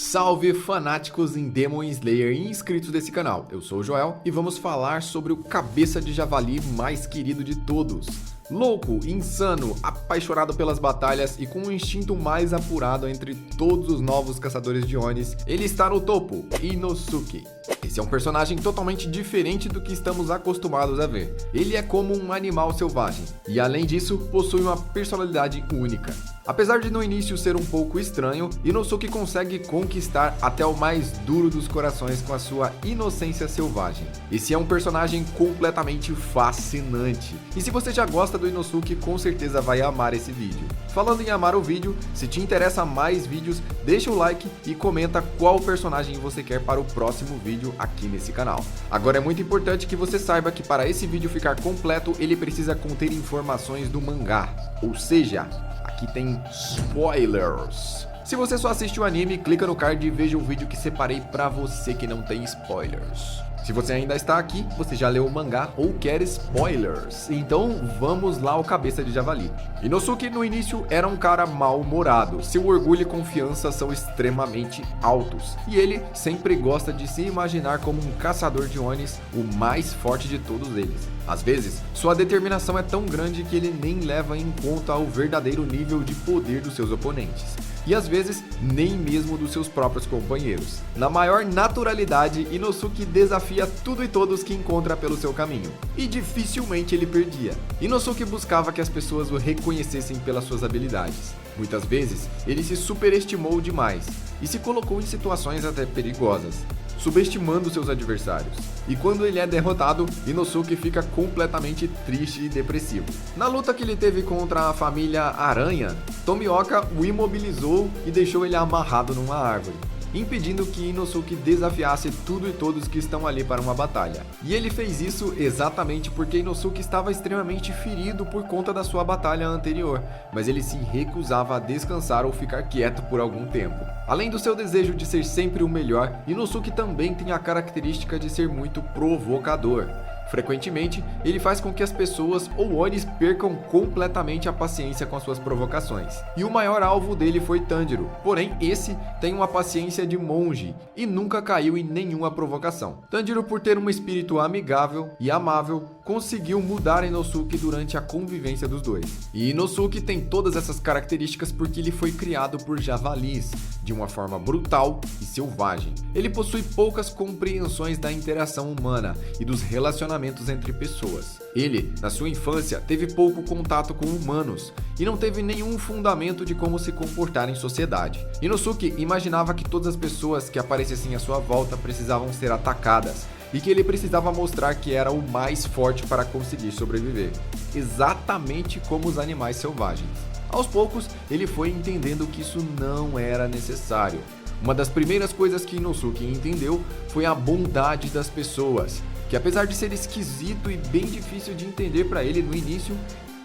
Salve fanáticos em Demon Slayer e inscritos desse canal, eu sou o Joel e vamos falar sobre o cabeça de javali mais querido de todos. Louco, insano, apaixonado pelas batalhas e com um instinto mais apurado entre todos os novos caçadores de Onis, ele está no topo, Inosuke. Esse é um personagem totalmente diferente do que estamos acostumados a ver. Ele é como um animal selvagem e, além disso, possui uma personalidade única. Apesar de no início ser um pouco estranho, Inosuke consegue conquistar até o mais duro dos corações com a sua inocência selvagem. Esse é um personagem completamente fascinante. E se você já gosta do Inosuke, com certeza vai amar esse vídeo. Falando em amar o vídeo, se te interessa mais vídeos, deixa o like e comenta qual personagem você quer para o próximo vídeo aqui nesse canal. Agora é muito importante que você saiba que para esse vídeo ficar completo, ele precisa conter informações do mangá, ou seja, aqui tem spoilers. Se você só assiste o anime, clica no card e veja o vídeo que separei pra você que não tem spoilers. Se você ainda está aqui, você já leu o mangá ou quer spoilers. Então vamos lá ao cabeça de javali. Inosuke no início era um cara mal-humorado, seu orgulho e confiança são extremamente altos. E ele sempre gosta de se imaginar como um caçador de Onis, o mais forte de todos eles. Às vezes, sua determinação é tão grande que ele nem leva em conta o verdadeiro nível de poder dos seus oponentes. E às vezes, nem mesmo dos seus próprios companheiros. Na maior naturalidade, Inosuke desafia tudo e todos que encontra pelo seu caminho. E dificilmente ele perdia. Inosuke buscava que as pessoas o reconhecessem pelas suas habilidades. Muitas vezes, ele se superestimou demais e se colocou em situações até perigosas, subestimando seus adversários. E quando ele é derrotado, Inosuke fica completamente triste e depressivo. Na luta que ele teve contra a família Aranha, Tomioka o imobilizou e deixou ele amarrado numa árvore, impedindo que Inosuke desafiasse tudo e todos que estão ali para uma batalha. E ele fez isso exatamente porque Inosuke estava extremamente ferido por conta da sua batalha anterior, mas ele se recusava a descansar ou ficar quieto por algum tempo. Além do seu desejo de ser sempre o melhor, Inosuke também tem a característica de ser muito provocador. Frequentemente, ele faz com que as pessoas ou Onis percam completamente a paciência com as suas provocações. E o maior alvo dele foi Tanjiro, porém esse tem uma paciência de monge e nunca caiu em nenhuma provocação. Tanjiro, por ter um espírito amigável e amável, conseguiu mudar Inosuke durante a convivência dos dois. E Inosuke tem todas essas características porque ele foi criado por javalis, de uma forma brutal e selvagem. Ele possui poucas compreensões da interação humana e dos relacionamentos entre pessoas. Ele, na sua infância, teve pouco contato com humanos e não teve nenhum fundamento de como se comportar em sociedade. Inosuke imaginava que todas as pessoas que aparecessem à sua volta precisavam ser atacadas e que ele precisava mostrar que era o mais forte para conseguir sobreviver, exatamente como os animais selvagens. Aos poucos, ele foi entendendo que isso não era necessário. Uma das primeiras coisas que Inosuke entendeu foi a bondade das pessoas, que apesar de ser esquisito e bem difícil de entender para ele no início,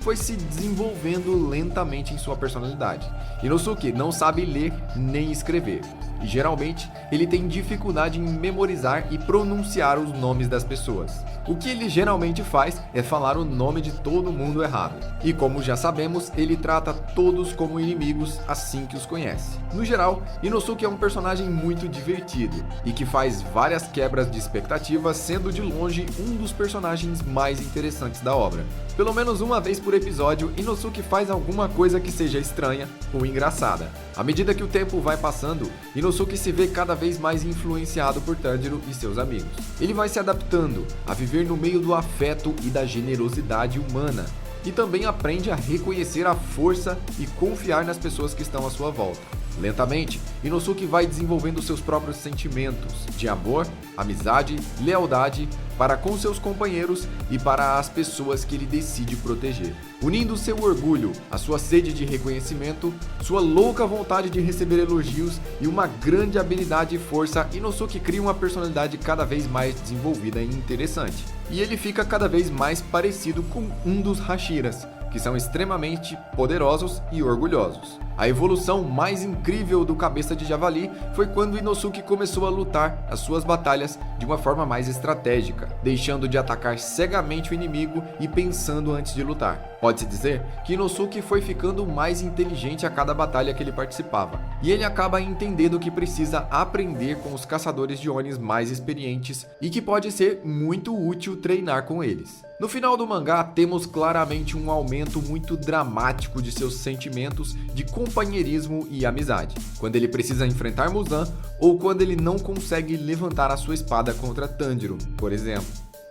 foi se desenvolvendo lentamente em sua personalidade. Inosuke não sabe ler nem escrever, e geralmente ele tem dificuldade em memorizar e pronunciar os nomes das pessoas. O que ele geralmente faz é falar o nome de todo mundo errado. E como já sabemos, ele trata todos como inimigos assim que os conhece. No geral, Inosuke é um personagem muito divertido e que faz várias quebras de expectativas, sendo de longe um dos personagens mais interessantes da obra. Pelo menos uma vez por episódio, Inosuke faz alguma coisa que seja estranha ou engraçada. À medida que o tempo vai passando, Inosuke se vê cada vez mais influenciado por Tanjiro e seus amigos. Ele vai se adaptando a viver no meio do afeto e da generosidade humana, e também aprende a reconhecer a força e confiar nas pessoas que estão à sua volta. Lentamente, Inosuke vai desenvolvendo seus próprios sentimentos de amor, amizade, lealdade para com seus companheiros e para as pessoas que ele decide proteger. Unindo seu orgulho, a sua sede de reconhecimento, sua louca vontade de receber elogios e uma grande habilidade e força, Inosuke cria uma personalidade cada vez mais desenvolvida e interessante. E ele fica cada vez mais parecido com um dos Hashiras, que são extremamente poderosos e orgulhosos. A evolução mais incrível do Cabeça de Javali foi quando Inosuke começou a lutar as suas batalhas de uma forma mais estratégica, deixando de atacar cegamente o inimigo e pensando antes de lutar. Pode-se dizer que Inosuke foi ficando mais inteligente a cada batalha que ele participava, e ele acaba entendendo que precisa aprender com os caçadores de Onis mais experientes e que pode ser muito útil treinar com eles. No final do mangá, temos claramente um aumento muito dramático de seus sentimentos de companheirismo e amizade, quando ele precisa enfrentar Muzan ou quando ele não consegue levantar a sua espada contra Tanjiro, por exemplo.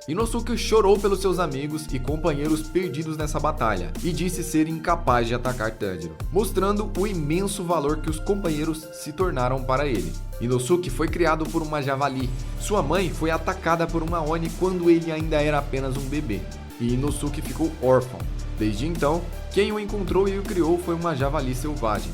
Inosuke chorou pelos seus amigos e companheiros perdidos nessa batalha e disse ser incapaz de atacar Tanjiro, mostrando o imenso valor que os companheiros se tornaram para ele. Inosuke foi criado por uma javali. Sua mãe foi atacada por uma Oni quando ele ainda era apenas um bebê, e Inosuke ficou órfão. Desde então, quem o encontrou e o criou foi uma javali selvagem.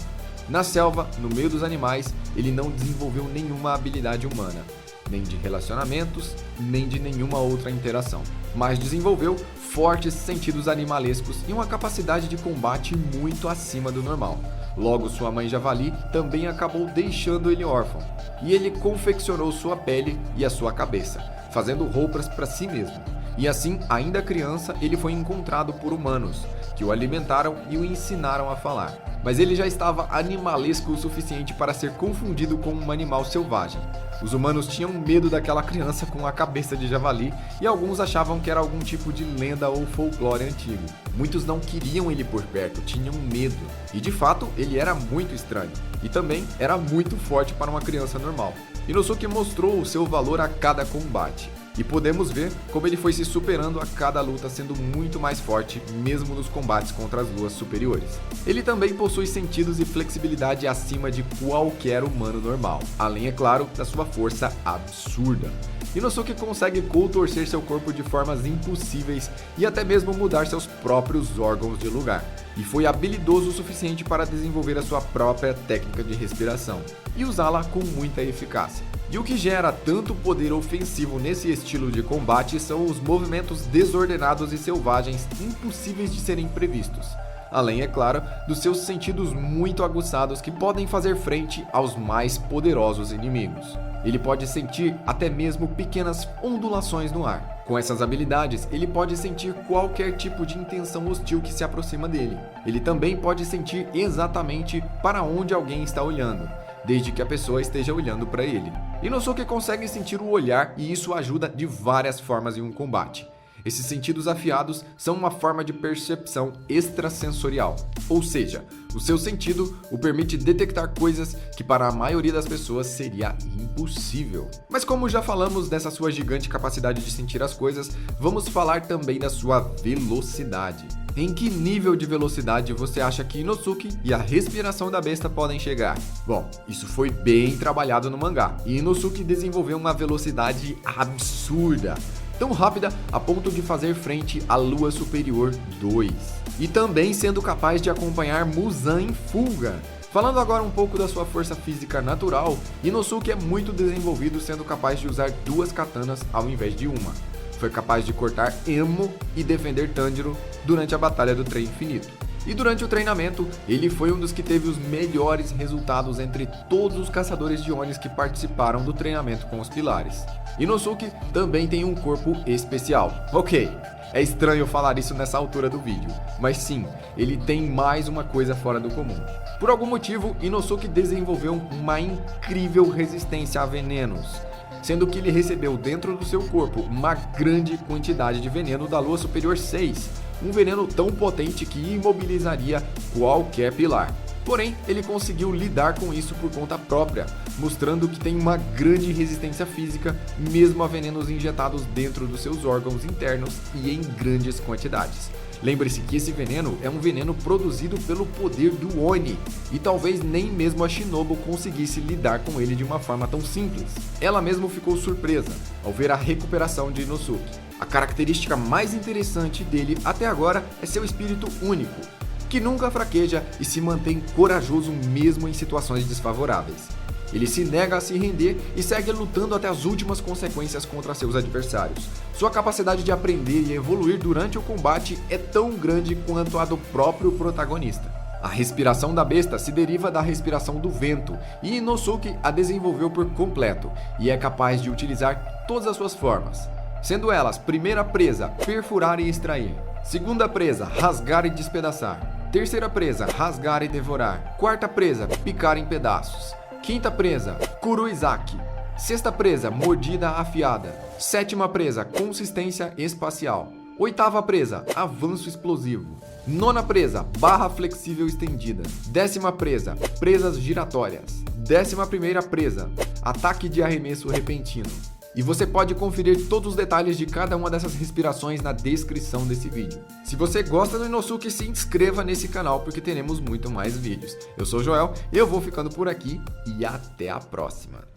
Na selva, no meio dos animais, ele não desenvolveu nenhuma habilidade humana, nem de relacionamentos, nem de nenhuma outra interação, mas desenvolveu fortes sentidos animalescos e uma capacidade de combate muito acima do normal. Logo, sua mãe javali também acabou deixando ele órfão, e ele confeccionou sua pele e a sua cabeça, fazendo roupas para si mesmo. E assim, ainda criança, ele foi encontrado por humanos, que o alimentaram e o ensinaram a falar. Mas ele já estava animalesco o suficiente para ser confundido com um animal selvagem. Os humanos tinham medo daquela criança com a cabeça de javali e alguns achavam que era algum tipo de lenda ou folclore antigo. Muitos não queriam ele por perto, tinham medo. E de fato, ele era muito estranho. E também era muito forte para uma criança normal. Inosuke mostrou o seu valor a cada combate. E podemos ver como ele foi se superando a cada luta, sendo muito mais forte, mesmo nos combates contra as luas superiores. Ele também possui sentidos e flexibilidade acima de qualquer humano normal, além, é claro, da sua força absurda. Inosuke consegue contorcer seu corpo de formas impossíveis e até mesmo mudar seus próprios órgãos de lugar. E foi habilidoso o suficiente para desenvolver a sua própria técnica de respiração e usá-la com muita eficácia. E o que gera tanto poder ofensivo nesse estilo de combate são os movimentos desordenados e selvagens impossíveis de serem previstos. Além, é claro, dos seus sentidos muito aguçados que podem fazer frente aos mais poderosos inimigos. Ele pode sentir até mesmo pequenas ondulações no ar. Com essas habilidades, ele pode sentir qualquer tipo de intenção hostil que se aproxima dele. Ele também pode sentir exatamente para onde alguém está olhando, desde que a pessoa esteja olhando para ele. Inosuke consegue sentir o olhar e isso ajuda de várias formas em um combate. Esses sentidos afiados são uma forma de percepção extrasensorial, ou seja, o seu sentido o permite detectar coisas que para a maioria das pessoas seria impossível. Mas como já falamos dessa sua gigante capacidade de sentir as coisas, vamos falar também da sua velocidade. Em que nível de velocidade você acha que Inosuke e a respiração da besta podem chegar? Bom, isso foi bem trabalhado no mangá, e Inosuke desenvolveu uma velocidade absurda, tão rápida a ponto de fazer frente à Lua Superior 2, e também sendo capaz de acompanhar Muzan em fuga. Falando agora um pouco da sua força física natural, Inosuke é muito desenvolvido, sendo capaz de usar 2 katanas ao invés de uma. Foi capaz de cortar Emo e defender Tanjiro durante a Batalha do Trem Infinito. E durante o treinamento, ele foi um dos que teve os melhores resultados entre todos os caçadores de Onis que participaram do treinamento com os pilares. Inosuke também tem um corpo especial. Ok, é estranho falar isso nessa altura do vídeo, mas sim, ele tem mais uma coisa fora do comum. Por algum motivo, Inosuke desenvolveu uma incrível resistência a venenos, sendo que ele recebeu dentro do seu corpo uma grande quantidade de veneno da Lua Superior 6, um veneno tão potente que imobilizaria qualquer pilar. Porém, ele conseguiu lidar com isso por conta própria, mostrando que tem uma grande resistência física, mesmo a venenos injetados dentro dos seus órgãos internos e em grandes quantidades. Lembre-se que esse veneno é um veneno produzido pelo poder do Oni, e talvez nem mesmo a Shinobu conseguisse lidar com ele de uma forma tão simples. Ela mesma ficou surpresa ao ver a recuperação de Inosuke. A característica mais interessante dele até agora é seu espírito único, que nunca fraqueja e se mantém corajoso mesmo em situações desfavoráveis. Ele se nega a se render e segue lutando até as últimas consequências contra seus adversários. Sua capacidade de aprender e evoluir durante o combate é tão grande quanto a do próprio protagonista. A respiração da besta se deriva da respiração do vento, e Inosuke a desenvolveu por completo, e é capaz de utilizar todas as suas formas, sendo elas: primeira presa, perfurar e extrair; segunda presa, rasgar e despedaçar; terceira presa, rasgar e devorar; quarta presa, picar em pedaços; quinta presa, kuruizaki; sexta presa, mordida afiada; sétima presa, consistência espacial; oitava presa, avanço explosivo; nona presa, barra flexível estendida; décima presa, presas giratórias; décima primeira presa, ataque de arremesso repentino. E você pode conferir todos os detalhes de cada uma dessas respirações na descrição desse vídeo. Se você gosta do Inosuke, se inscreva nesse canal porque teremos muito mais vídeos. Eu sou o Joel, eu vou ficando por aqui e até a próxima.